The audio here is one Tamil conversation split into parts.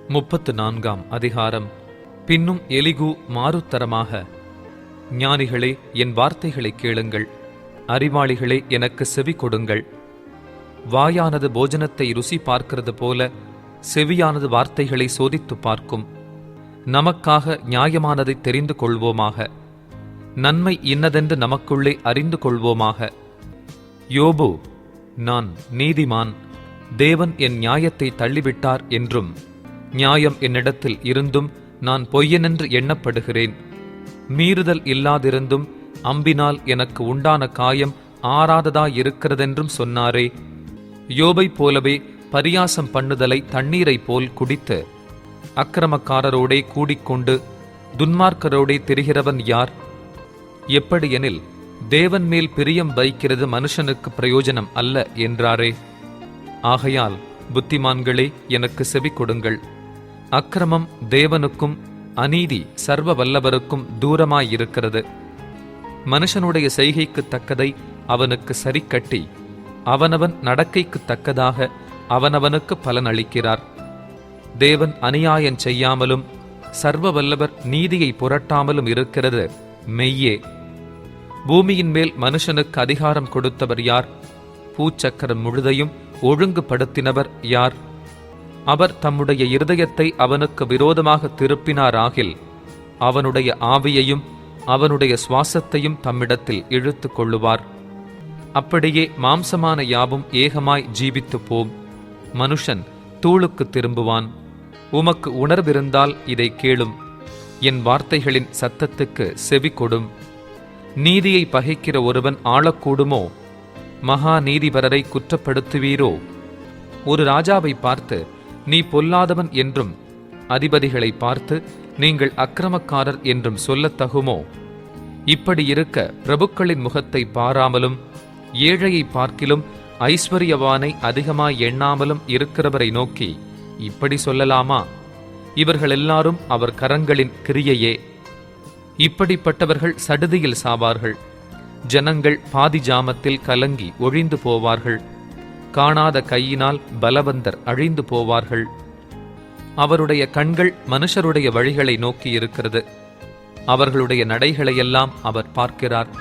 34 அதிகாரம். பின்னும் எலிகு மாறுத்தரமாக, ஞானிகளே, என் வார்த்தைகளை கேளுங்கள், அறிவாளிகளே, எனக்கு செவி கொடுங்கள். வாயானது போஜனத்தை ருசி பார்க்கிறது போல செவியானது வார்த்தைகளை சோதித்து பார்க்கும். நமக்காக நியாயமானதை தெரிந்து கொள்வோமாக, நன்மை இன்னதென்று நமக்குள்ளே அறிந்து கொள்வோமாக. யோபு, நான் நீதிமான், தேவன் என் நியாயத்தை தள்ளிவிட்டார் என்றும், நியாயம் என்னிடத்தில் இருந்தும் நான் பொய்யனென்று எண்ணப்படுகிறேன். மீறுதல் இல்லாதிருந்தும் அம்பினால் எனக்கு உண்டான காயம் ஆறாததாயிருக்கிறதென்றும் சொன்னாரே. யோபைப் போலவே பரியாசம் பண்ணுதலை தண்ணீரைப் போல் குடித்து, அக்கிரமக்காரரோடே கூடிக்கொண்டு துன்மார்க்கரோடே திரிகிறவன் யார்? எப்படியெனில், தேவன் மேல் பிரியம் வைக்கிறது மனுஷனுக்கு பிரயோஜனம் அல்ல என்றாரே. ஆகையால் புத்திமான்களே, எனக்கு செவி கொடுங்கள். அக்கிரமம் தேவனுக்கும் அநீதி சர்வ வல்லவருக்கும் தூரமாயிருக்கிறது. மனுஷனுடைய செய்கைக்குத் தக்கதை அவனுக்கு சரிக்கட்டி, அவனவன் நடக்கைக்குத் தக்கதாக அவனவனுக்கு பலன் அளிக்கிறார். தேவன் அநியாயம் செய்யாமலும் சர்வ வல்லவர் நீதியை புரட்டாமலும் இருக்கிறது மெய்யே. பூமியின் மேல் மனுஷனுக்கு அதிகாரம் கொடுத்தவர் யார்? பூச்சக்கரம் முழுதையும் ஒழுங்குபடுத்தினவர் யார்? அவர் தம்முடைய இருதயத்தை அவனுக்கு விரோதமாக திருப்பினாராகில், அவனுடைய ஆவியையும் அவனுடைய சுவாசத்தையும் தம்மிடத்தில் இழுத்து கொள்ளுவார். அப்படியே மாம்சமான யாவும் ஏகமாய் ஜீவித்து போம். மனுஷன் தூளுக்கு திரும்புவான். உமக்கு உணர்விருந்தால் இதை கேளும். என் வார்த்தைகளின் சத்தத்துக்கு செவி கொடும். நீதியை பகைக்கிற ஒருவன் ஆளக்கூடுமோ? மகா நீதிபரரை குற்றப்படுத்துவீரோ? ஒரு ராஜாவை பார்த்து, நீ பொல்லாதவன் என்றும், அதிபதிகளை பார்த்து, நீங்கள் அக்கிரமக்காரர் என்றும் சொல்லத்தகுமோ? இப்படி இருக்க பிரபுக்களின் முகத்தை பாராமலும், ஏழையை பார்க்கிலும் ஐஸ்வர்யவானை அதிகமாய் எண்ணாமலும் இருக்கிறவரை நோக்கி இப்படி சொல்லலாமா? இவர்கள் எல்லாரும் அவர் கரங்களின் கிரியையே. இப்படிப்பட்டவர்கள் சடுதியில் சாவார்கள். ஜனங்கள் பாதி ஜாமத்தில் கலங்கி ஒழிந்து போவார்கள். காணாத கையினால் பலவந்தர் அழிந்து போவார்கள். அவருடைய கண்கள் மனுஷருடைய வழிகளை நோக்கி இருக்கிறது. அவர்களுடைய நடைகளையெல்லாம் அவர் பார்க்கிறார்.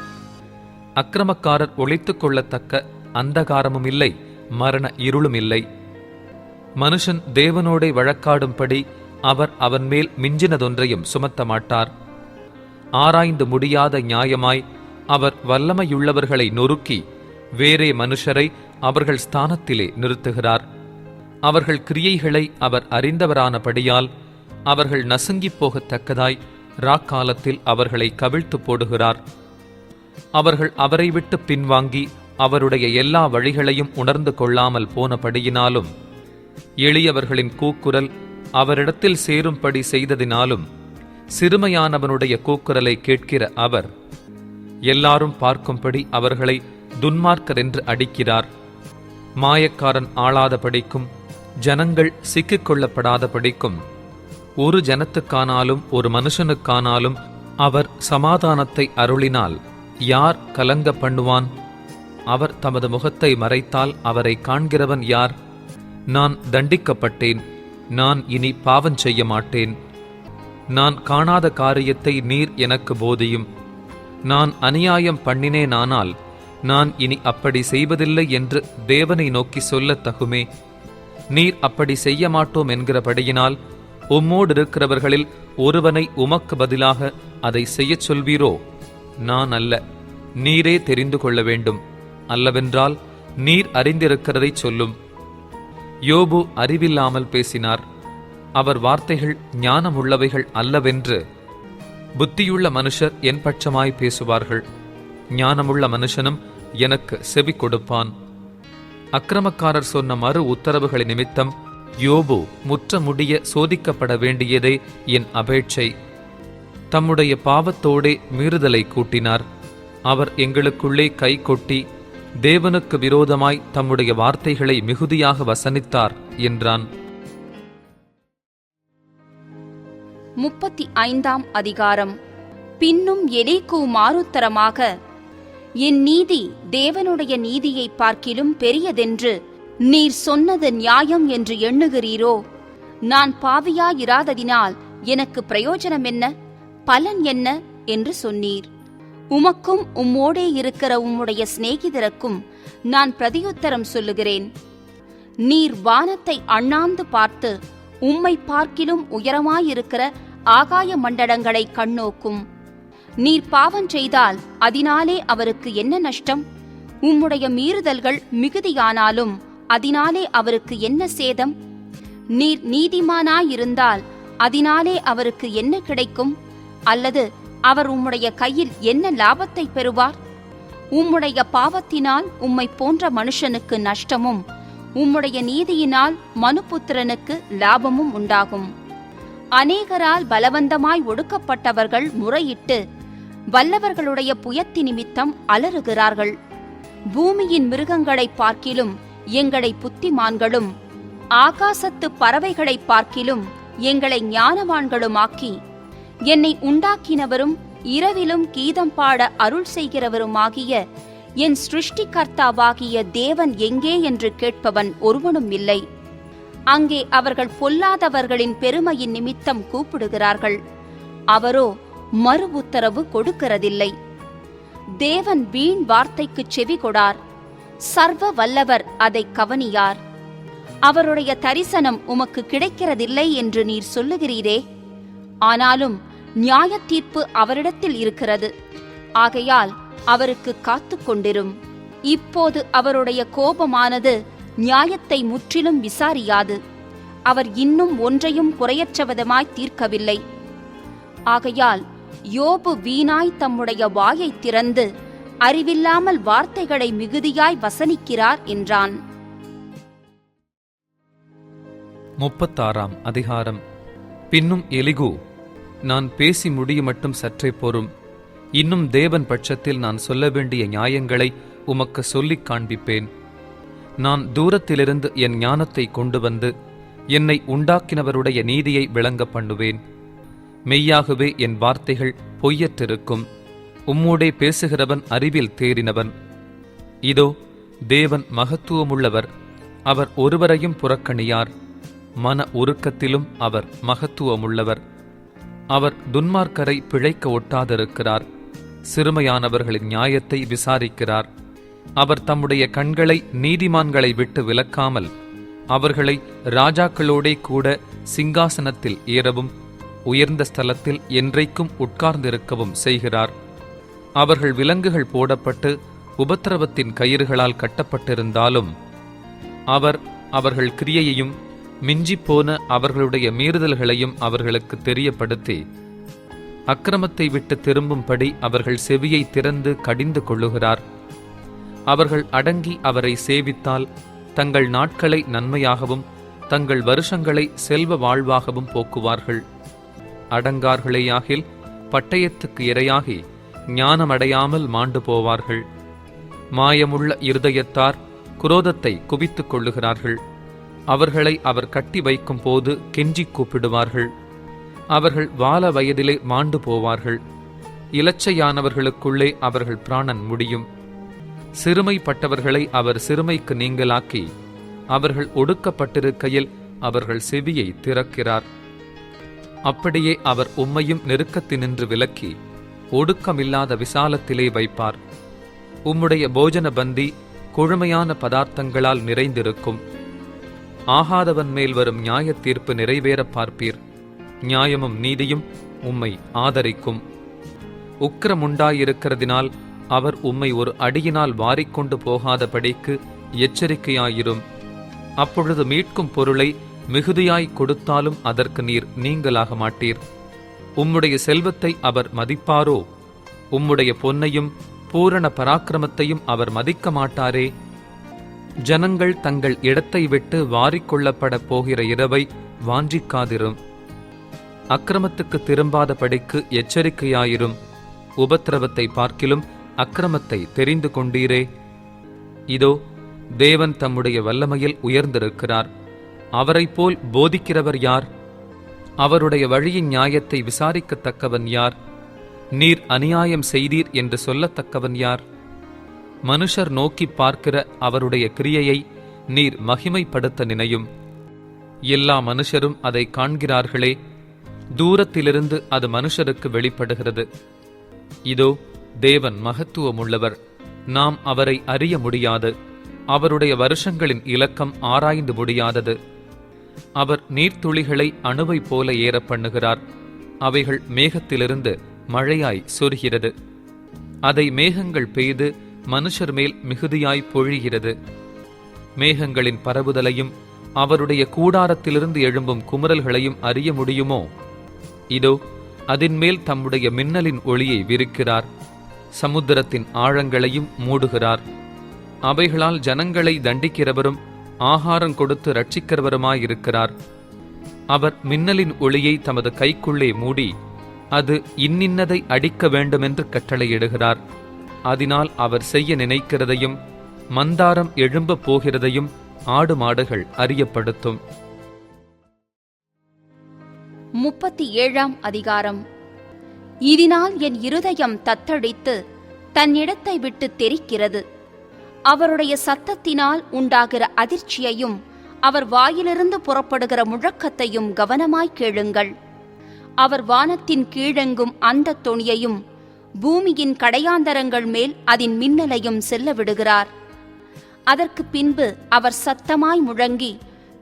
அக்கிரமக்காரர் ஒளித்துக் கொள்ளத்தக்க அந்தகாரமும் இல்லை, மரண இருளும் இல்லை. மனுஷன் தேவனோடே வழக்காடும்படி அவர் அவன் மேல் மிஞ்சினதொன்றையும் சுமத்த மாட்டார். ஆராய்ந்து முடியாத நியாயமாய் அவர் வல்லமையுள்ளவர்களை நொறுக்கி வேறே மனுஷரை அவர்கள் ஸ்தானத்திலே நிறுத்துகிறார். அவர்கள் கிரியைகளை அவர் அறிந்தவரானபடியால் அவர்கள் நசுங்கிப் போகத்தக்கதாய் ராக்காலத்தில் அவர்களை கவிழ்த்து போடுகிறார். அவர்கள் அவரை விட்டு பின்வாங்கி அவருடைய எல்லா வழிகளையும் உணர்ந்து கொள்ளாமல் போனபடியினாலும், எளியவர்களின் கூக்குரல் அவரிடத்தில் சேரும்படி செய்ததினாலும், சிறுமையானவனுடைய கூக்குரலை கேட்கிற அவர் எல்லாரும் பார்க்கும்படி அவர்களை துன்மார்க்கர் என்று அடிக்கிறார். மாயக்காரன் ஆளாதபடிக்கும் ஜனங்கள் சிக்கிக் கொள்ளப்படாதபடிக்கும் ஒரு ஜனத்துக்கானாலும் ஒரு மனுஷனுக்கானாலும் அவர் சமாதானத்தை அருளினால் யார் கலங்க பண்ணுவான்? அவர் தமது முகத்தை மறைத்தால் அவரை காண்கிறவன் யார்? நான் தண்டிக்கப்பட்டேன், நான் இனி பாவம் செய்ய மாட்டேன். நான் காணாத காரியத்தை நீர் எனக்கு போதியும். நான் அநியாயம் பண்ணினேனானால் நான் இனி அப்படி செய்வதில்லை என்று தேவனை நோக்கி சொல்லத் தகுமே. நீர் அப்படி செய்ய மாட்டோம் என்கிறபடியினால் உம்மோடு இருக்கிறவர்களில் ஒருவனை உமக்கு பதிலாக அதை செய்யச் சொல்வீரோ? நான் அல்ல, நீரே தெரிந்து கொள்ள வேண்டும். அல்லவென்றால் நீர் அறிந்திருக்கிறதை சொல்லும். யோபு அறிவில்லாமல் பேசினார். அவர் வார்த்தைகள் ஞானமுள்ளவைகள் அல்லவென்று புத்தியுள்ள மனுஷர் என் பட்சமாய் பேசுவார்கள். ஞானமுள்ள மனுஷனும் எனக்கு செவி கொடுப்பான். அக்கிரமக்காரர் சொன்ன மறு உத்தரவுகளை நிமித்தம் யோபு முற்ற முடிய சோதிக்கப்பட வேண்டியதே என் அபேட்சை. தம்முடைய பாவத்தோடே மீறுதலை கூட்டினார். அவர் எங்களுக்குள்ளே கை கொட்டி தேவனுக்கு விரோதமாய் தம்முடைய வார்த்தைகளை மிகுதியாக வசனித்தார் என்றான். 35 அதிகாரம். பின்னும் எலிகு மாறுத்தரமாக, என் நீதி தேவனுடைய நீதியை பார்க்கிலும் பெரியதென்று நீர் சொன்னது நியாயம் என்று எண்ணுகிறீரோ? நான் பாவியாயிராததினால் எனக்கு பிரயோஜனம் என்ன, பலன் என்ன என்று சொன்னீர். உமக்கும் உம்மோடே இருக்கிற உம்முடைய சிநேகிதருக்கும் நான் பிரதியுத்தரம் சொல்லுகிறேன். நீர் வானத்தை அண்ணாந்து பார்த்து உம்மை பார்க்கிலும் உயரமாயிருக்கிற ஆகாய மண்டலங்களை கண்ணோக்கும். நீர் பாவம் செய்தால் அதனாலே அவருக்கு என்ன நஷ்டம்? உம்முடைய மீறுதல்கள் மிகுதியானாலும் அதனாலே அவருக்கு என்ன சேதம்? நீர் நீதிமானாயிருந்தால் அதனாலே அவருக்கு என்ன கிடைக்கும்? அல்லது அவர் உம்முடைய கையில் என்ன லாபத்தை பெறுவார்? உம்முடைய பாவத்தினால் உம்மை போன்ற மனுஷனுக்கு நஷ்டமும் உம்முடைய நீதியினால் மனுபுத்திரனுக்கு லாபமும் உண்டாகும். அநேகரால் பலவந்தமாய் ஒடுக்கப்பட்டவர்கள் முறையிட்டு வல்லவர்களுடைய புயத்தி நிமித்தம் அலறுகிறார்கள். பூமியின் மிருகங்களைப் பார்க்கிலும் எங்களை புத்திமான்களும், ஆகாசத்து பறவைகளைப் பார்க்கிலும் எங்களை ஞானவான்களுமாக்கி, என்னை உண்டாக்கினவரும் இரவிலும் கீதம் பாட அருள் செய்கிறவருமாகிய என் சிருஷ்டிகர்த்தாவாகிய தேவன் எங்கே என்று கேட்பவன் ஒருவனும் இல்லை. அங்கே அவர்கள் பொல்லாதவர்களின் பெருமையின் நிமித்தம் கூப்பிடுகிறார்கள், அவரோ மறு உத்தரவு கொடுக்கிறதில்லை. தேவன் வீண் வார்த்தைக்கு செவி கொடார், சர்வ வல்லவர் அதை கவனியார். அவருடைய தரிசனம் உமக்கு கிடைக்கிறதில்லை என்று நீர் சொல்லுகிறீரே. ஆனாலும் நியாய தீர்ப்பு அவரிடத்தில் இருக்கிறது. ஆகையால் அவருக்கு காத்து கொண்டிரும். இப்போது அவருடைய கோபமானது நியாயத்தை முற்றிலும் விசாரியாது. அவர் இன்னும் ஒன்றையும் குறையற்றவிதமாய் தீர்க்கவில்லை. ஆகையால் யோபு வீணாய் தம்முடைய வாயை திறந்து அறிவில்லாமல் வார்த்தைகளை மிகுதியாய் வசனிக்கிறார் என்றான். 36ஆம் அதிகாரம். பின்னும் எலிகு, நான் பேசி முடிய மட்டும் சற்றே பொறும். இன்னும் தேவன் பட்சத்தில் நான் சொல்ல வேண்டிய நியாயங்களை உமக்கு சொல்லிக் காண்பிப்பேன். நான் தூரத்திலிருந்து என் ஞானத்தை கொண்டு வந்து என்னை உண்டாக்கினவருடைய நீதியை விளங்க பண்ணுவேன். மெய்யாகவே என் வார்த்தைகள் பொய்யற்றிருக்கும். உம்மோடே பேசுகிறவன் அறிவில் தேறினவன். இதோ தேவன் மகத்துவமுள்ளவர், அவர் ஒருவரையும் புறக்கணியார். மன உருக்கத்திலும் அவர் மகத்துவமுள்ளவர். அவர் துன்மார்க்கரை பிழைக்க ஒட்டாதிருக்கிறார். சிறுமையானவர்களின் நியாயத்தை விசாரிக்கிறார். அவர் தம்முடைய கண்களை நீதிமான்களை விட்டு விலக்காமல் அவர்களை ராஜாக்களோடே கூட சிங்காசனத்தில் ஏறவும் உயர்ந்த ஸ்தலத்தில் என்றைக்கும் உட்கார்ந்திருக்கவும் செய்கிறார். அவர்கள் விலங்குகள் போடப்பட்டு உபத்திரவத்தின் கயிறுகளால் கட்டப்பட்டிருந்தாலும் அவர் அவர்கள் கிரியையையும் மிஞ்சிப்போன அவர்களுடைய மீறுதல்களையும் அவர்களுக்கு தெரியப்படுத்தி அக்கிரமத்தை விட்டு திரும்பும்படி அவர்கள் செவியை திறந்து கடிந்து கொள்ளுகிறார். அவர்கள் அடங்கி அவரை சேவித்தால் தங்கள் நாட்களை நன்மையாகவும் தங்கள் வருஷங்களை செல்வ வாழ்வாகவும் போக்குவார்கள். அடங்கார்களேயாகில் பட்டயத்துக்கு இரையாகி ஞானமடையாமல் மாண்டு போவார்கள். மாயமுள்ள இருதயத்தார் குரோதத்தை குவித்துக் கொள்ளுகிறார்கள். அவர்களை அவர் கட்டி வைக்கும் போது கெஞ்சி கூப்பிடுவார்கள். அவர்கள் வால வயதிலே மாண்டு போவார்கள். இலச்சையானவர்களுக்குள்ளே அவர்கள் பிராணன் முடியும். சிறுமைப்பட்டவர்களை அவர் சிறுமைக்கு நீங்களாக்கி அவர்கள் ஒடுக்கப்பட்டிருக்கையில் அவர்கள் செவியை திறக்கிறார். அப்படியே அவர் உம்மையும் நெருக்கத்தினின்று விலக்கி ஒடுக்கமில்லாத விசாலத்திலே வைப்பார். உம்முடைய போஜன பந்தி கொழுமையான பதார்த்தங்களால் நிறைந்திருக்கும். ஆகாதவன் மேல் வரும் நியாய தீர்ப்பு நிறைவேற பார்ப்பீர். நியாயமும் நீதியும் உம்மை ஆதரிக்கும். உக்கிரமுண்டாயிருக்கிறதினால் அவர் உம்மை ஒரு அடியினால் வாரிக்கொண்டு போகாதபடிக்கு எச்சரிக்கையாயிரும். அப்பொழுது மீட்கும் பொருளை மிகுதியாய் கொடுத்தாலும் அதற்கு நீர் நீங்களாக மாட்டீர். உம்முடைய செல்வத்தை அவர் மதிப்பாரோ? உம்முடைய பொன்னையும் பூரண பராக்கிரமத்தையும் அவர் மதிக்க மாட்டாரே? ஜனங்கள் தங்கள் இடத்தை விட்டு வாரிக்கொள்ளப்பட போகிற இரவை வாஞ்சிக்காதிரும். அக்கிரமத்துக்கு திரும்பாதபடிக்கு எச்சரிக்கையாயிரும். உபத்திரவத்தை பார்க்கிலும் அக்கிரமத்தை தெரிந்து கொண்டீரே. இதோ தேவன் தம்முடைய வல்லமையில் உயர்ந்திருக்கிறார். அவரைப்போல் போதிக்கிறவர் யார்? அவருடைய வழியின் நியாயத்தை விசாரிக்கத்தக்கவன் யார்? நீர் அநியாயம் செய்தீர் என்று சொல்லத்தக்கவன் யார்? மனுஷர் நோக்கி பார்க்கிற அவருடைய கிரியையை நீர் மகிமைப்படுத்த நினையும். எல்லா மனுஷரும் அதை காண்கிறார்களே, தூரத்திலிருந்து அது மனுஷருக்கு வெளிப்படுகிறது. இதோ தேவன் மகத்துவமுள்ளவர், நாம் அவரை அறிய முடியாது. அவருடைய வருஷங்களின் இலக்கம் ஆராய்ந்து முடியாதது. அவர் நீர்த்துளிகளை அணுவை போல ஏற பண்ணுகிறார். அவைகள் மேகத்திலிருந்து மழையாய் சொரிகிறது. அதை மேகங்கள் பெய்து மனுஷர் மேல் மிகுதியாய் பொழிகிறது. மேகங்களின் பரவுதலையும் அவருடைய கூடாரத்திலிருந்து எழும்பும் குமுறல்களையும் அறிய முடியுமோ? இதோ அதின்மேல் தம்முடைய மின்னலின் ஒளியை விரிக்கிறார். சமுத்திரத்தின் ஆழங்களையும் மூடுகிறார். அவைகளால் ஜனங்களை தண்டிக்கிறவரும் ஆகாரம் கொடுத்து ரட்சிக்கிறவருமாயிருக்கிறார். அவர் மின்னலின் ஒளியை தமது கைக்குள்ளே மூடி அது இன்னின்னதை அடிக்க வேண்டுமென்று கட்டளையிடுகிறார். அதனால் அவர் செய்ய நினைக்கிறதையும் மந்தாரம் எழும்பப் போகிறதையும் ஆடு மாடுகள் அறியப்படுத்தும். 37ஆம் அதிகாரம். இதனால் என் இருதயம் தத்தளித்து தன்னிடத்தை விட்டு தெரிக்கிறது. அவருடைய சத்தத்தினால் உண்டாகிற அதிர்ச்சியையும் அவர் வாயிலிருந்து புறப்படுகிற முழக்கத்தையும் கவனமாய் கேளுங்கள். அவர் வானத்தின் கீழெங்கும் அந்த தொனியையும் பூமியின் கடையாந்தரங்கள் மேல் அதன் மின்னலையும் செல்ல விடுகிறார். அதற்கு பின்பு அவர் சத்தமாய் முழங்கி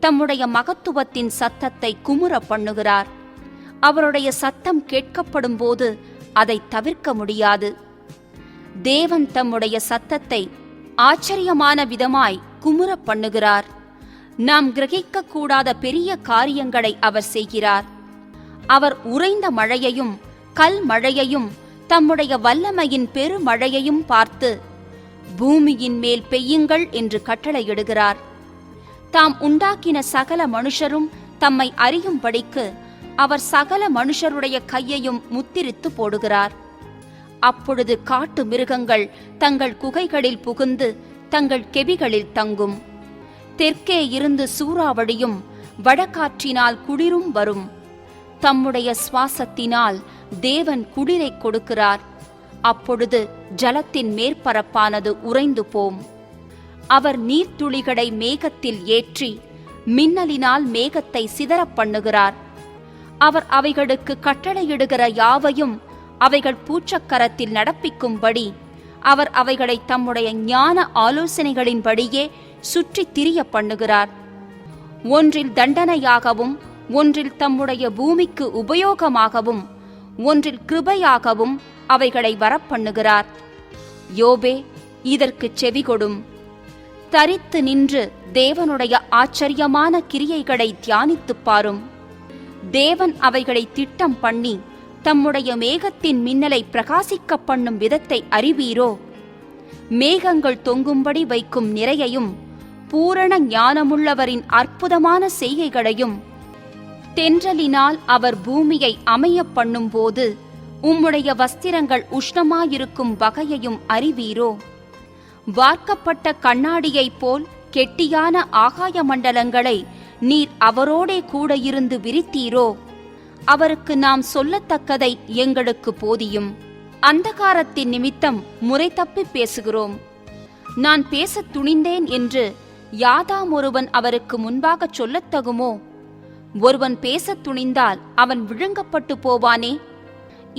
தம்முடைய மகத்துவத்தின் சத்தத்தை குமுற பண்ணுகிறார். அவருடைய சத்தம் கேட்கப்படும் போது அதை தவிர்க்க முடியாது. தேவன் தம்முடைய சத்தத்தை ஆச்சரியமான விதமாய் குமுற பண்ணுகிறார். நாம் கிரகிக்க கூடாத பெரிய காரியங்களை அவர் செய்கிறார். அவர் உறைந்த மழையையும் கல் மழையையும் தம்முடைய வல்லமையின் பெருமழையையும் பார்த்து பூமியின் மேல் பெய்யுங்கள் என்று கட்டளையிடுகிறார். தாம் உண்டாக்கின சகல மனுஷரும் தம்மை அறியும்படிக்கு அவர் சகல மனுஷருடைய கையையும் முத்திரித்து போடுகிறார். அப்பொழுது காட்டு மிருகங்கள் தங்கள் குகைகளில் புகுந்து தங்கள் கெபிகளில் தங்கும். தெற்கே இருந்து சூறாவளியும் வடகாற்றினால் குளிரும் வரும். தம்முடைய சுவாசத்தினால் தேவன் குளிரை கொடுக்கிறார். அப்பொழுது ஜலத்தின் மேற்பரப்பானது உறைந்து போம். அவர் நீர்த்துளிகளை மேகத்தில் ஏற்றி மின்னலினால் மேகத்தை சிதறப் பண்ணுகிறார். அவர் அவைகளுக்கு கட்டளையிடுகிற யாவையும் அவைகள் பூச்சக்கரத்தில் நடப்பிக்கும்படி அவர் அவைகளை தம்முடைய ஞான ஆலோசனைகளின்படியே சுற்றித் திரிய பண்ணுகிறார். ஒன்றில் தண்டனையாகவும் ஒன்றில் தம்முடைய பூமிக்கு உபயோகமாகவும் ஒன்றில் கிருபையாகவும் அவைகளை வரப்பண்ணுகிறார். யோபே, இதற்குச் செவிகொடும். தரித்து நின்று தேவனுடைய ஆச்சரியமான கிரியைகளை தியானித்துப் பாரும். தேவன் அவைகளை திட்டம் பண்ணி தம்முடைய மேகத்தின் மின்னலை பிரகாசிக்க பண்ணும் விதத்தை அறிவீரோ? மேகங்கள் தொங்கும்படி வைக்கும் நிறையையும் பூரண ஞானமுள்ளவரின் அற்புதமான செய்கைகளையும் தென்றலினால் அவர் பூமியை அமைய பண்ணும்போது உம்முடைய வஸ்திரங்கள் உஷ்ணமாயிருக்கும் வகையையும் அறிவீரோ? வார்க்கப்பட்ட கண்ணாடியைப் போல் கெட்டியான ஆகாய மண்டலங்களை நீர் அவரோடே கூட இருந்து விரித்தீரோ? அவருக்கு நாம் சொல்லத்தக்கதை எங்களுக்கு போதியும். அந்தகாரத்தின் நிமித்தம் முறை தப்பி பேசுகிறோம். நான் பேசத் துணிந்தேன் என்று யாதாம் ஒருவன் அவருக்கு முன்பாகச் சொல்லத்தகுமோ? ஒருவன் பேசத் துணிந்தால் அவன் விழுங்கப்பட்டு போவானே.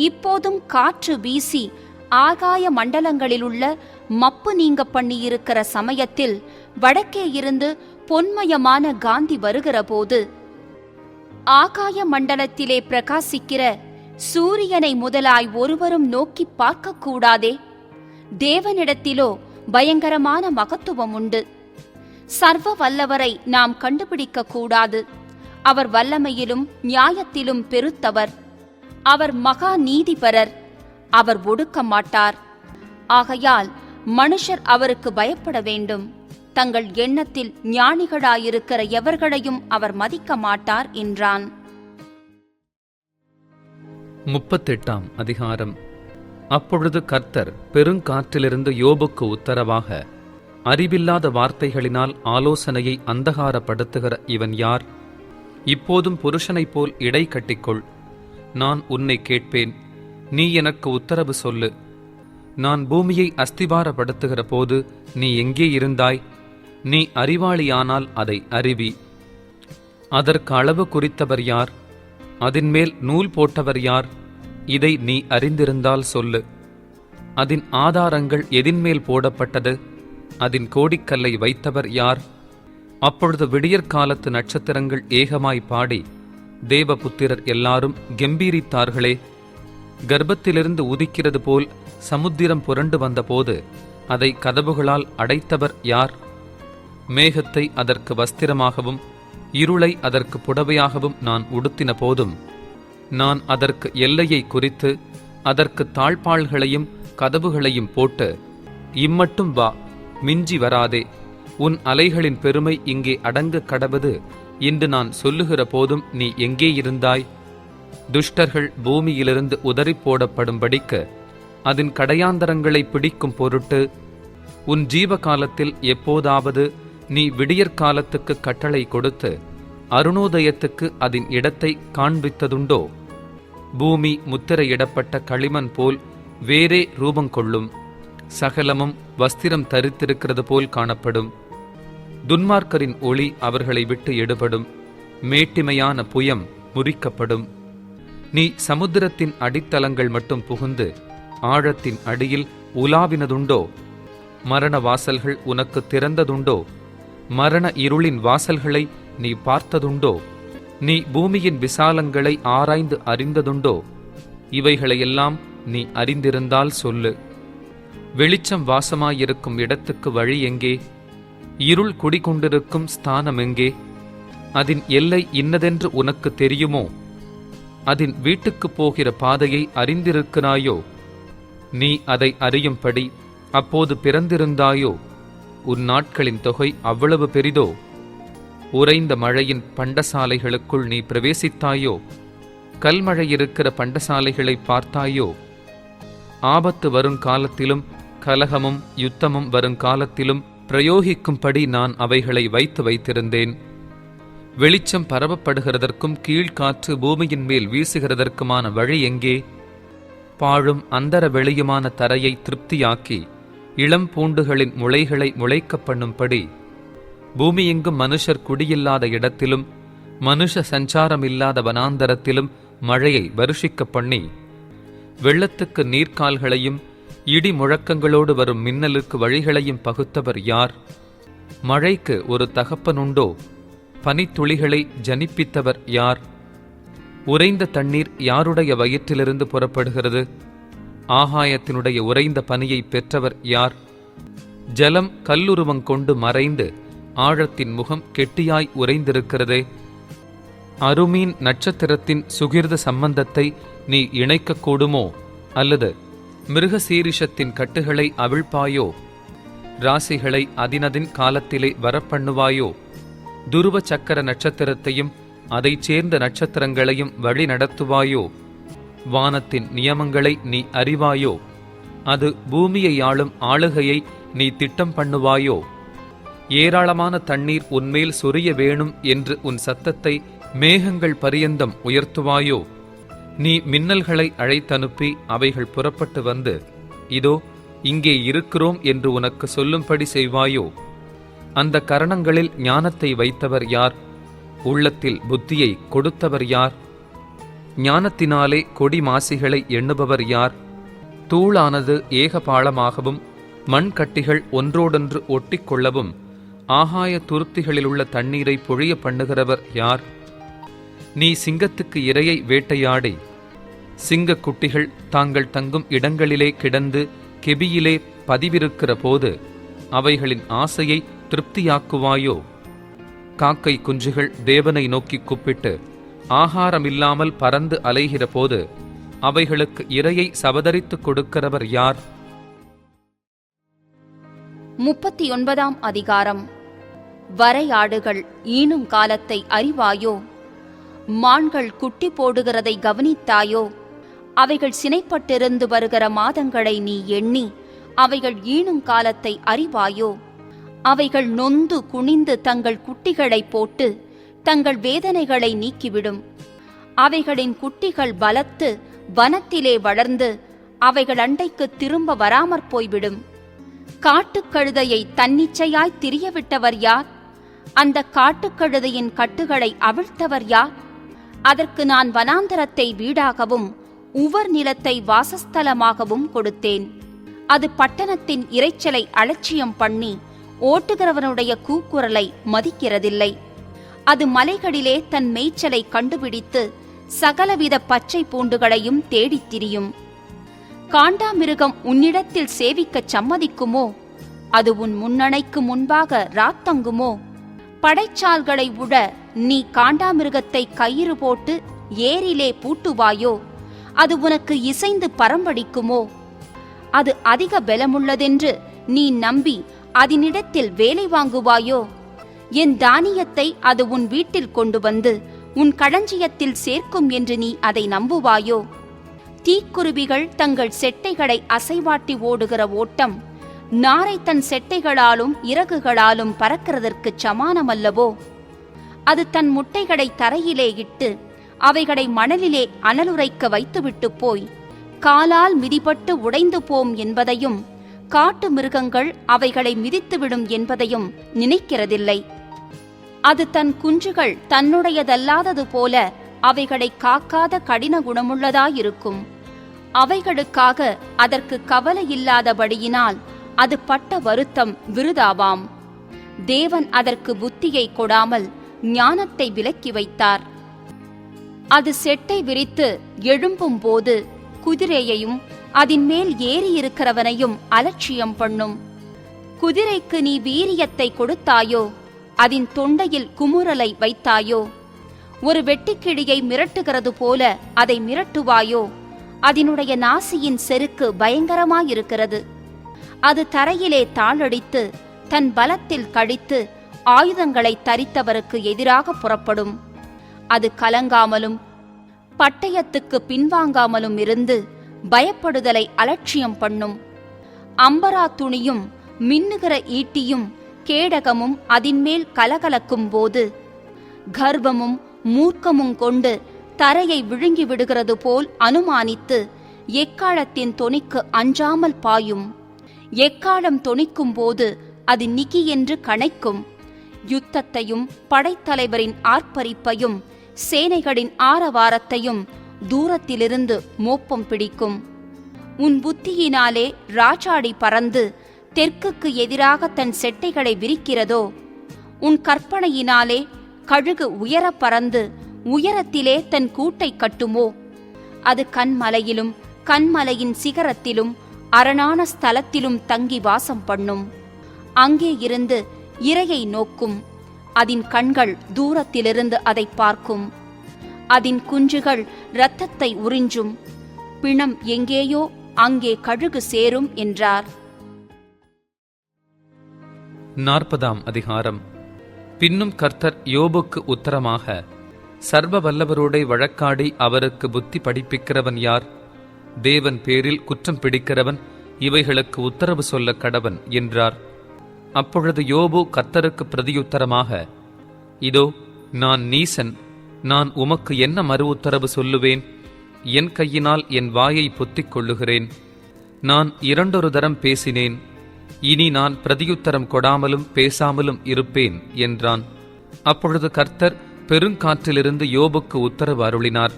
இப்போதும் காற்று வீசி ஆகாய மண்டலங்களிலுள்ள மப்பு நீங்க பண்ணியிருக்கிற சமயத்தில் வடக்கே இருந்து பொன்மயமான காந்தி வருகிற போது ஆகாய மண்டலத்திலே பிரகாசிக்கிற சூரியனை முதலாய் ஒருவரும் நோக்கி பார்க்கக்கூடாதே. தேவனிடத்திலோ பயங்கரமான மகத்துவம் உண்டு. சர்வ வல்லவரை நாம் கண்டுபிடிக்க கூடாது. அவர் வல்லமையிலும் நியாயத்திலும் பெருத்தவர். அவர் மகா நீதிபரர். அவர் ஒடுக்க மாட்டார். ஆகையால் மனுஷர் அவருக்கு பயப்பட வேண்டும். தங்கள் எண்ணத்தில் ஞானிகளாயிருக்கிற எவர்களையும் அவர் மதிக்க மாட்டார் என்றான். 38ஆம் அதிகாரம். அப்பொழுது கர்த்தர் பெருங்காற்றிலிருந்து யோபுக்கு உத்தரவாக, அறிவில்லாத வார்த்தைகளினால் ஆலோசனையை அந்தகாரப்படுத்துகிற இவன் யார்? இப்போதும் புருஷனைப் போல் இடை கட்டிக்கொள். நான் உன்னை கேட்பேன், நீ எனக்கு உத்தரவு சொல்லு. நான் பூமியை அஸ்திபாரப்படுத்துகிற போது நீ எங்கே இருந்தாய்? நீ அறிவாளியானால் அதை அறிவி. அதற்கு அளவு குறித்தவர் யார்? அதின்மேல் நூல் போட்டவர் யார்? இதை நீ அறிந்திருந்தால் சொல்லு. அதன் ஆதாரங்கள் எதின்மேல் போடப்பட்டது? அதன் கோடிக்கல்லை வைத்தவர் யார்? அப்பொழுது விடியற்காலத்து நட்சத்திரங்கள் ஏகமாய் பாடி தேவபுத்திரர் எல்லாரும் கெம்பீரித்தார்களே. கர்ப்பத்திலிருந்து உதிக்கிறது போல் சமுத்திரம் புரண்டு வந்தபோது அதை கதவுகளால் அடைத்தவர் யார்? மேகத்தை அதற்கு வஸ்திரமாகவும் இருளை அதற்கு புடவையாகவும் நான் உடுத்தின போதும் நான் அதற்கு எல்லையை குறித்து அதற்கு தாழ்பாள்களையும் கதவுகளையும் போட்டு, இம்மட்டும் வா, மிஞ்சி வராதே, உன் அலைகளின் பெருமை இங்கே அடங்க கடவது என்று நான் சொல்லுகிற போதும் நீ எங்கே இருந்தாய்? துஷ்டர்கள் பூமியிலிருந்து உதறி போடப்படும்படிக்கு அதன் கடையாந்தரங்களை பிடிக்கும் பொருட்டு உன் ஜீவகாலத்தில் எப்போதாவது நீ விடியற்காலத்துக்கு கட்டளை கொடுத்து அருணோதயத்துக்கு அதன் இடத்தை காண்பித்ததுண்டோ? பூமி முத்திரையிடப்பட்ட களிமண் போல் வேறே ரூபங்கொள்ளும். சகலமும் வஸ்திரம் தரித்திருக்கிறது போல் காணப்படும். துன்மார்க்கரின் ஒளி அவர்களை விட்டு எடுபடும். மேட்டிமையான புயம் முறிக்கப்படும். நீ சமுத்திரத்தின் அடித்தளங்கள் மட்டும் புகுந்து ஆழத்தின் அடியில் உலாவினதுண்டோ? மரண வாசல்கள் உனக்கு திறந்ததுண்டோ? மரண இருளின் வாசல்களை நீ பார்த்ததுண்டோ? நீ பூமியின் விசாலங்களை ஆராய்ந்து அறிந்ததுண்டோ? இவைகளையெல்லாம் நீ அறிந்திருந்தால் சொல்லு. வெளிச்சம் வாசமாயிருக்கும் இடத்துக்கு வழி எங்கே? இருள் குடிகொண்டிருக்கும் ஸ்தானம் எங்கே? அதன் எல்லை இன்னதென்று உனக்கு தெரியுமோ? அதன் வீட்டுக்கு போகிற பாதையை அறிந்திருக்கிறாயோ? நீ அதை அறியும்படி அப்போது பிறந்திருந்தாயோ? உன் நாட்களின் தொகை அவ்வளவு பெரிதோ? உறைந்த மழையின் பண்டசாலைகளுக்குள் நீ பிரவேசித்தாயோ? கல்மழை இருக்கிற பண்டசாலைகளை பார்த்தாயோ? ஆபத்து வருங்காலத்திலும் கலகமும் யுத்தமும் வருங்காலத்திலும் பிரயோகிக்கும்படி நான் அவைகளை வைத்திருந்தேன். வெளிச்சம் பரவப்படுகிறதற்கும் கீழ்காற்று பூமியின் மேல் வீசுகிறதற்குமான வழி எங்கே? பாழும் அந்தர வெளியுமான தரையை திருப்தியாக்கி இளம் பூண்டுகளின் முளைகளை முளைக்க பண்ணும்படி பூமியெங்கும் மனுஷர் குடியில்லாத இடத்திலும் மனுஷ சஞ்சாரமில்லாத வனாந்தரத்திலும் மழையை வருஷிக்க பண்ணி வெள்ளத்துக்கு நீர்க்கால்களையும் இடி முழக்கங்களோடு வரும் மின்னலுக்கு வழிகளையும் பகுத்தவர் யார்? மழைக்கு ஒரு தகப்பனுண்டோ? பனித்துளிகளை ஜனிப்பித்தவர் யார்? உறைந்த தண்ணீர் யாருடைய வயிற்றிலிருந்து புறப்படுகிறது? ஆகாயத்தினுடைய உறைந்த பனியை பெற்றவர் யார்? ஜலம் கல்லுருவங்கொண்டு மறைந்து ஆழத்தின் முகம் கெட்டியாய் உறைந்திருக்கிறதே. அருமீன் நட்சத்திரத்தின் சுகிர்த சம்பந்தத்தை நீ இணைக்கக்கூடுமோ? அல்லது மிருகசீரிஷத்தின் கட்டுகளை அவிழ்ப்பாயோ? ராசிகளை அதினதின் காலத்திலே வரப்பண்ணுவாயோ? துருவ சக்கர நட்சத்திரத்தையும் அதைச் சேர்ந்த நட்சத்திரங்களையும் வழி நடத்துவாயோ? வானத்தின் நியமங்களை நீ அறிவாயோ? அது பூமியை ஆளும் ஆளுகையை நீ திட்டம் பண்ணுவாயோ? ஏராளமான தண்ணீர் உன்மேல் சொரிய வேணும் என்று உன் சத்தத்தை மேகங்கள் பரியந்தம் உயர்த்துவாயோ? நீ மின்னல்களை அழைத்தனுப்பி அவைகள் புறப்பட்டு வந்து, இதோ இங்கே இருக்கிறோம் என்று உனக்கு சொல்லும்படி செய்வாயோ? அந்த கரணங்களில் ஞானத்தை வைத்தவர் யார்? உள்ளத்தில் புத்தியை கொடுத்தவர் யார்? ஞானத்தினாலே கொடி மாசிகளை எண்ணுபவர் யார்? தூளானது ஏகபாளமாகவும் மண்கட்டிகள் ஒன்றோடொன்று ஒட்டிக்கொள்ளவும் ஆகாய துருத்திகளிலுள்ள தண்ணீரை பொழிய பண்ணுகிறவர் யார்? நீ சிங்கத்துக்கு இரையை வேட்டையாடி சிங்கக் குட்டிகள் தாங்கள் தங்கும் இடங்களிலே கிடந்து கெபியிலே பதிவிருக்கிற போது அவைகளின் ஆசையை திருப்தியாக்குவாயோ? காக்கை குஞ்சுகள் தேவனை நோக்கி கூப்பிட்டு ஆகாரமில்லாமல் பறந்து அலைகிற போது அவைகளுக்கு இரையை சபதரித்துக் கொடுக்கிறவர் யார்? 39ஆம் அதிகாரம். வரையாடுகள் ஈனும் காலத்தை அறிவாயோ? மான்கள் குட்டி போடுகிறதை கவனித்தாயோ? அவைகள் சினைப்பட்டிருந்து வருகிற மாதங்களை நீ எண்ணி அவைகள் ஈனும் காலத்தை அறிவாயோ? அவைகள் நொந்து குனிந்து தங்கள் குட்டிகளை போட்டு தங்கள் வேதனைகளை நீக்கிவிடும். அவைகளின் குட்டிகள் பலத்து வனத்திலே வளர்ந்து அவைகள் அண்டைக்கு திரும்ப வராமற் போய்விடும். காட்டுக்கழுதையை தன்னிச்சையாய் திரியவிட்டவர் யார்? அந்த காட்டுக்கழுதையின் கட்டுகளை அவிழ்த்தவர் யார்? அதற்கு நான் வனாந்தரத்தை வீடாகவும் உவர் நிலத்தை வாசஸ்தலமாகவும் கொடுத்தேன். அது பட்டணத்தின் இரைச்சலை அலட்சியம் பண்ணி ஓட்டுகிறவனுடைய கூக்குரலை மதிக்கிறதில்லை. அது மலைகளிலே தன் மேய்ச்சலை கண்டுபிடித்து சகலவித பச்சை பூண்டுகளையும் தேடித் திரியும். காண்டாமிருகம் உன்னிடத்தில் சேவிக்கச் சம்மதிக்குமோ? அது உன் முன்னணைக்கு முன்பாக ராத்தங்குமோ? படைச்சால்களை உட நீ காண்டாமிருகத்தை கயிறு போட்டு ஏரிலே பூட்டுவாயோ? அது உனக்கு இசைந்து பரம்படிக்குமோ? அது அதிக பலமுள்ளதென்று நீ நம்பி அதனிடத்தில் வேலை வாங்குவாயோ? என் தானியத்தை அது உன் வீட்டில் கொண்டு வந்து உன் களஞ்சியத்தில் சேர்க்கும் என்று நீ அதை நம்புவாயோ? தீக்குருவிகள் தங்கள் செட்டைகளை அசைவாட்டி ஓடுகிற ஓட்டம் நாரை தன் செட்டைகளாலும் இறகுகளாலும் பறக்கிறதற்குச் சமானமல்லவோ? அது தன் முட்டைகளை தரையிலே இட்டு அவைகளை மணலிலே அனலுரைக்க வைத்துவிட்டு போய் காலால் மிதிபட்டு உடைந்து போம் என்பதையும் காட்டு மிருகங்கள் அவைகளை மிதித்துவிடும் என்பதையும் நினைக்கிறதில்லை. அது தன் குஞ்சுகள் தன்னுடையதல்லாதது போல அவைகளை காக்காத கடின குணமுள்ளதாயிருக்கும். அவைகளுக்காக அதற்கு கவலை இல்லாதபடியினால் அது பட்ட வருத்தம் விருதாவாம். தேவன் அதற்கு புத்தியை கொடாமல் ஞானத்தை விலக்கி வைத்தார். அது செட்டை விரித்து எழும்பும் போது குதிரையையும் அதன் மேல் ஏறியிருக்கிறவனையும் அலட்சியம் பண்ணும். குதிரைக்கு நீ வீரியத்தை கொடுத்தாயோ? அதன் தொண்டையில் குமுறலை வைத்தாயோ? ஒரு வெட்டுக்கிளியை மிரட்டுகிறது போல அதை மிரட்டுவாயோ? அதனுடைய நாசியின் செருக்கு பயங்கரமாயிருக்கிறது. அது தரையிலே தாளடித்து தன் பலத்தில் கடித்து ஆயுதங்களை தரித்தவருக்கு எதிராக புறப்படும். அது கலங்காமலும் பட்டயத்துக்கு பின்வாங்காமலும் இருந்து பயப்படுதலை அலட்சியம் பண்ணும். அம்பரா துணியும் மின்னுகிற ஈட்டியும் கேடகமும் அதின்மேல் கலகலக்கும் போது கர்வமும் மூர்க்கமும் கொண்டு தரையை விழுங்கி விடுகிறது போல் அனுமானித்து எக்காலத்தின் தொனிக்கு அஞ்சாமல் பாயும். எக்காலம் தொனிக்கும் போது அது நிகி என்று கணைக்கும். யுத்தத்தையும் படைத்தலைவரின் ஆர்ப்பரிப்பையும் சேனைகளின் ஆரவாரத்தையும் தூரத்திலிருந்து மோப்பம் பிடிக்கும். உன் புத்தியினாலே ராஜாடி பறந்து தெற்குக்கு எதிராக தன் செட்டைகளை விரிக்கிறதோ? உன் கற்பனையினாலே கழுகு உயர பறந்து உயரத்திலே தன் கூட்டை கட்டுமோ? அது கண்மலையிலும் கண்மலையின் சிகரத்திலும் அரணான ஸ்தலத்திலும் தங்கி வாசம் பண்ணும். அங்கே இருந்து இரையை நோக்கும். அதன் கண்கள் தூரத்திலிருந்து அதை பார்க்கும். அதன் குஞ்சுகள் இரத்தத்தை உறிஞ்சும். பிணம் எங்கேயோ அங்கே கழுகு சேரும் என்றார். 40ஆம் அதிகாரம். பின்னும் கர்த்தர் யோபுக்கு உத்தரமாக, சர்வ வல்லவரோடே வழக்காடி அவருக்கு புத்தி படிப்பிக்கிறவன் யார்? தேவன் பேரில் குற்றம் பிடிக்கிறவன் இவைகளுக்கு உத்தரவு சொல்ல கடவன் என்றார். அப்பொழுது யோபு கர்த்தருக்கு பிரதியுத்தரமாக, இதோ நான் நீசன், நான் உமக்கு என்ன மறு உத்தரவு சொல்லுவேன்? என் கையினால் என் வாயை பொத்திக் கொள்ளுகிறேன். நான் 2 தரம் பேசினேன், இனி நான் பிரதியுத்தரம் கொடாமலும் பேசாமலும் இருப்பேன் என்றான். அப்பொழுது கர்த்தர் பெருங்காற்றிலிருந்து யோபுக்கு உத்தரவு அருளினார்.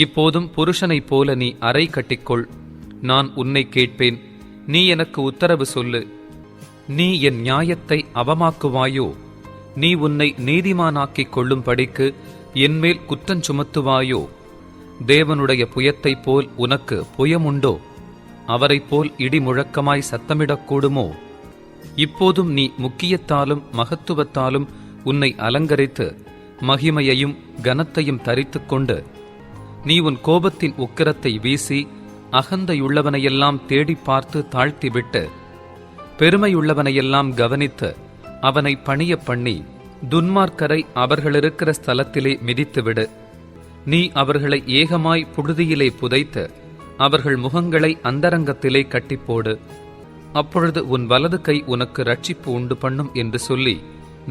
இப்போதும் புருஷனைப் போல நீ அறை கட்டிக்கொள், நான் உன்னை கேட்பேன், நீ எனக்கு உத்தரவு சொல்லு. நீ என் நியாயத்தை அவமாக்குவாயோ? நீ உன்னை நீதிமானாக்கிக் கொள்ளும்படிக்கு என்மேல் குற்றஞ்சுமத்துவாயோ? தேவனுடைய புயத்தைப் போல் உனக்கு புயமுண்டோ? அவரைப் போல் இடி முழக்கமாய் சத்தமிடக்கூடுமோ? இப்போதும் நீ முக்கியத்தாலும் மகத்துவத்தாலும் உன்னை அலங்கரித்து மகிமையையும் கனத்தையும் தரித்துக் கொண்டு நீ உன் கோபத்தின் உக்கிரத்தை வீசி அகந்தையுள்ளவனையெல்லாம் தேடி பார்த்து தாழ்த்திவிட்டு பெருமையுள்ளவனையெல்லாம் கவனித்து அவனை பணிய பண்ணி துன்மார்க்கரை அவர்களிருக்கிற ஸ்தலத்திலே மிதித்துவிடு. நீ அவர்களை ஏகமாய் புழுதியிலே புதைத்து அவர்கள் முகங்களை அந்தரங்கத்திலே கட்டிப்போடு. அப்பொழுது உன் வலது கை உனக்கு ரட்சிப்பு உண்டு பண்ணும் என்று சொல்லி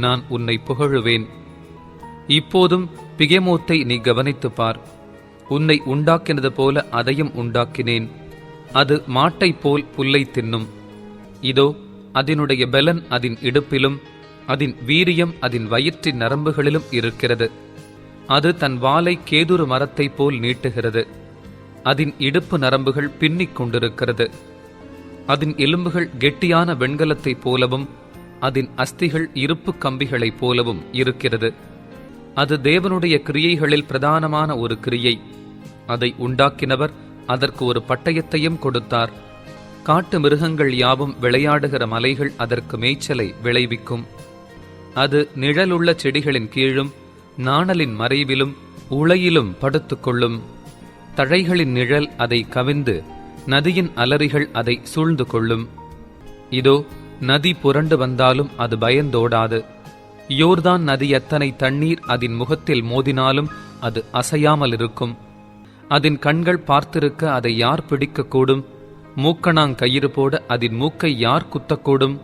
நான் உன்னை புகழுவேன். இப்போதும் பிகெமோத்தை நீ கவனித்துப் பார். உன்னை உண்டாக்கினது போல அதையும் உண்டாக்கினேன். அது மாட்டைப் போல் புல்லை தின்னும். இதோ அதனுடைய பெலன் அதன் இடுப்பிலும் அதன் வீரியம் அதன் வயிற்றின் நரம்புகளிலும் இருக்கிறது. அது தன் வாலை கேதுரு மரத்தைப் போல் நீட்டுகிறது. அதன் இடுப்பு நரம்புகள் பின்னிக் கொண்டிருக்கிறது. அதன் எலும்புகள் கெட்டியான வெண்கலத்தைப் போலவும் அதன் அஸ்திகள் இருப்பு கம்பிகளைப் போலவும் இருக்கிறது. அது தேவனுடைய கிரியைகளில் பிரதானமான ஒரு கிரியை. அதை உண்டாக்கினவர் அதற்கு ஒரு பட்டயத்தையும் கொடுத்தார். காட்டு மிருகங்கள் யாவும் விளையாடுகிற மலைகள் அதற்கு மேய்ச்சலை விளைவிக்கும். அது நிழலுள்ள செடிகளின் கீழும் நாணலின் மறைவிலும் உளையிலும் படுத்துக்கொள்ளும். தழைகளின் நிழல் அதை கவிந்து நதியின் அலறிகள் அதை சூழ்ந்து கொள்ளும். இதோ, நதி புரண்டு வந்தாலும் அது பயந்தோடாது. யோர்தான் நதி எத்தனை தண்ணீர் அதன் முகத்தில் மோதினாலும் அது அசையாமல் இருக்கும். அதன் கண்கள் பார்த்திருக்க அதை யார் பிடிக்கக்கூடும்? மூக்கணாங்கயிறு போட அதன் மூக்கை யார் குத்தக்கூடும்?